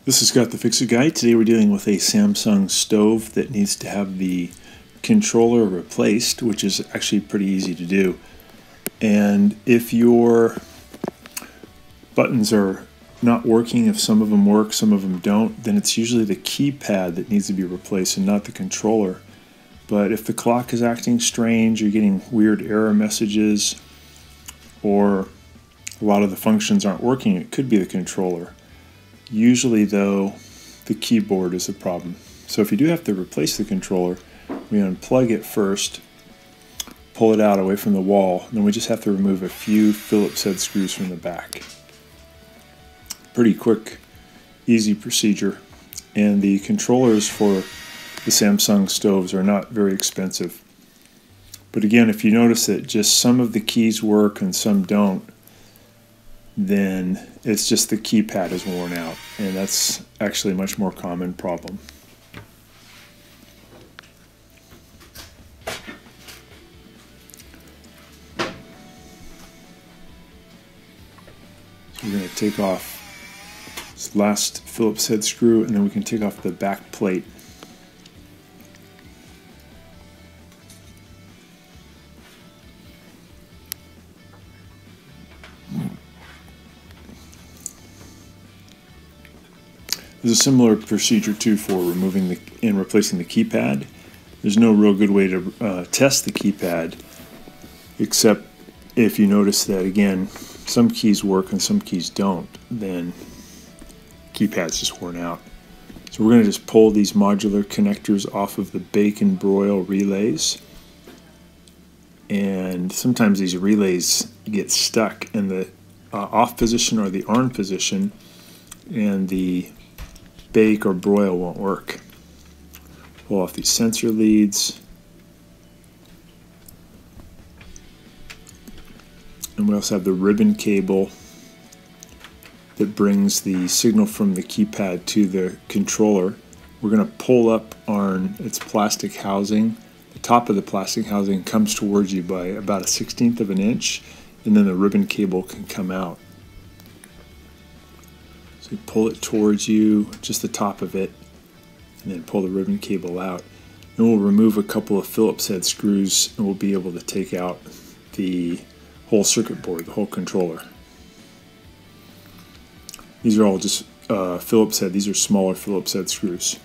This is Scott the Fix-It Guy. Today we're dealing with a Samsung stove that needs to have the controller replaced, which is actually pretty easy to do. And if your buttons are not working, if some of them work, some of them don't, then it's usually the keypad that needs to be replaced and not the controller. But if the clock is acting strange, you're getting weird error messages, or a lot of the functions aren't working, it could be the controller. Usually though, the keyboard is the problem. So if you do have to replace the controller, we unplug it first, pull it out away from the wall, and then we just have to remove a few Phillips head screws from the back. Pretty quick, easy procedure. And the controllers for the Samsung stoves are not very expensive. But again, if you notice that just some of the keys work and some don't, then it's just the keypad is worn out, and that's actually a much more common problem. So we're going to take off this last Phillips head screw, and then we can take off the back plate. There's a similar procedure too for removing and replacing the keypad. There's no real good way to test the keypad, except if you notice that, again, some keys work and some keys don't, then the keypad's just worn out. So we're going to just pull these modular connectors off of the bake and broil relays. And sometimes these relays get stuck in the off position or the on position, and the bake or broil won't work. Pull off these sensor leads. And we also have the ribbon cable that brings the signal from the keypad to the controller. We're going to pull up on its plastic housing. The top of the plastic housing comes towards you by about 1/16 of an inch, and then the ribbon cable can come out. So you pull it towards you, just the top of it, and then pull the ribbon cable out. And we'll remove a couple of Phillips head screws, and we'll be able to take out the whole circuit board, the whole controller. These are all just Phillips head. These are smaller Phillips head screws.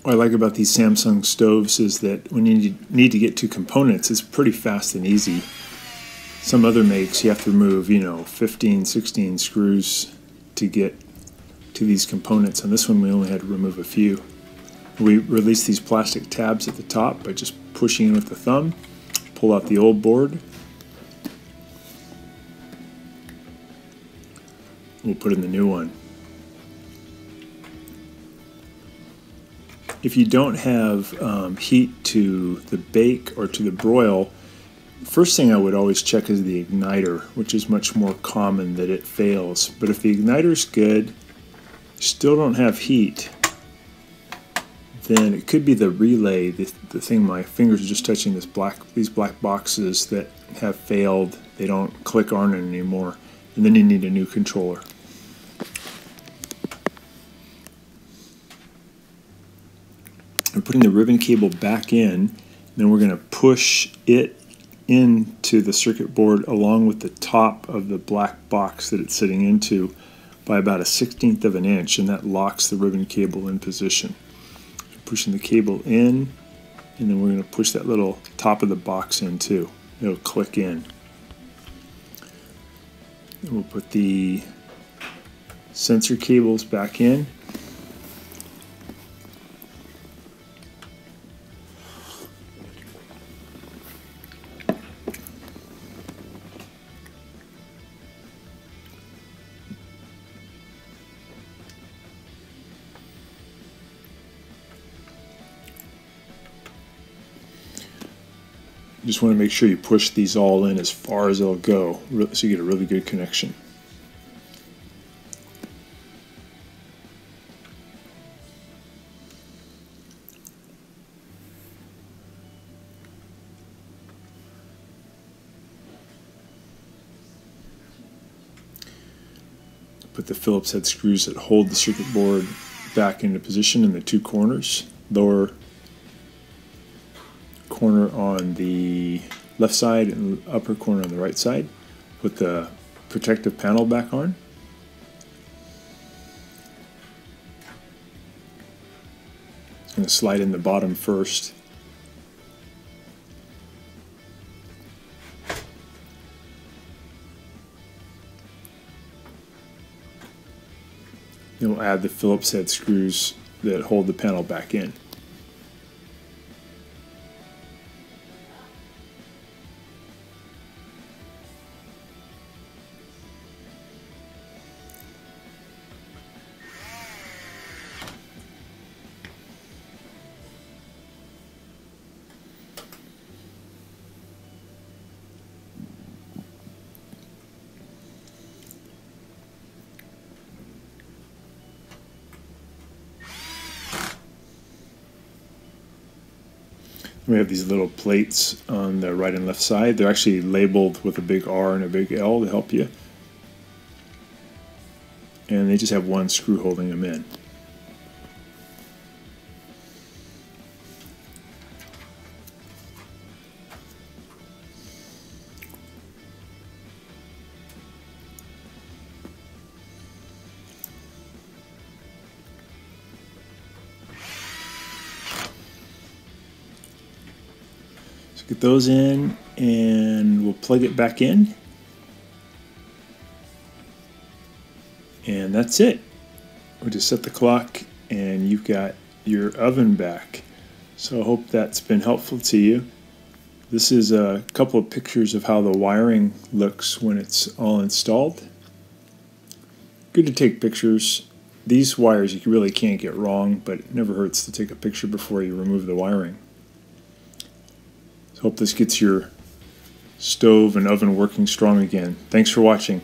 What I like about these Samsung stoves is that when you need to get to components, it's pretty fast and easy. Some other makes, you have to remove, 15, 16 screws to get to these components. On this one, we only had to remove a few. We release these plastic tabs at the top by just pushing in with the thumb, pull out the old board. We'll put in the new one. If you don't have heat to the bake or to the broil, first thing I would always check is the igniter, which is much more common that it fails. But if the igniter's good, still don't have heat, then it could be the relay, the thing my fingers are just touching, these black boxes that have failed. They don't click on it anymore, and then you need a new controller. We're putting the ribbon cable back in, then we're going to push it into the circuit board along with the top of the black box that it's sitting into by about 1/16 of an inch, and that locks the ribbon cable in position. Pushing the cable in, and then we're going to push that little top of the box in too. It'll click in. And we'll put the sensor cables back in. You just want to make sure you push these all in as far as they'll go, so you get a really good connection. Put the Phillips head screws that hold the circuit board back into position in the two corners. Lower corner on the left side and upper corner on the right side. Put the protective panel back on. I'm going to slide in the bottom first. Then we'll add the Phillips head screws that hold the panel back in. We have these little plates on the right and left side. They're actually labeled with a big R and a big L to help you. And they just have one screw holding them in. Get those in and we'll plug it back in. And that's it. We'll just set the clock and you've got your oven back. So I hope that's been helpful to you. This is a couple of pictures of how the wiring looks when it's all installed. Good to take pictures. These wires you really can't get wrong, but it never hurts to take a picture before you remove the wiring. Hope this gets your stove and oven working strong again. Thanks for watching.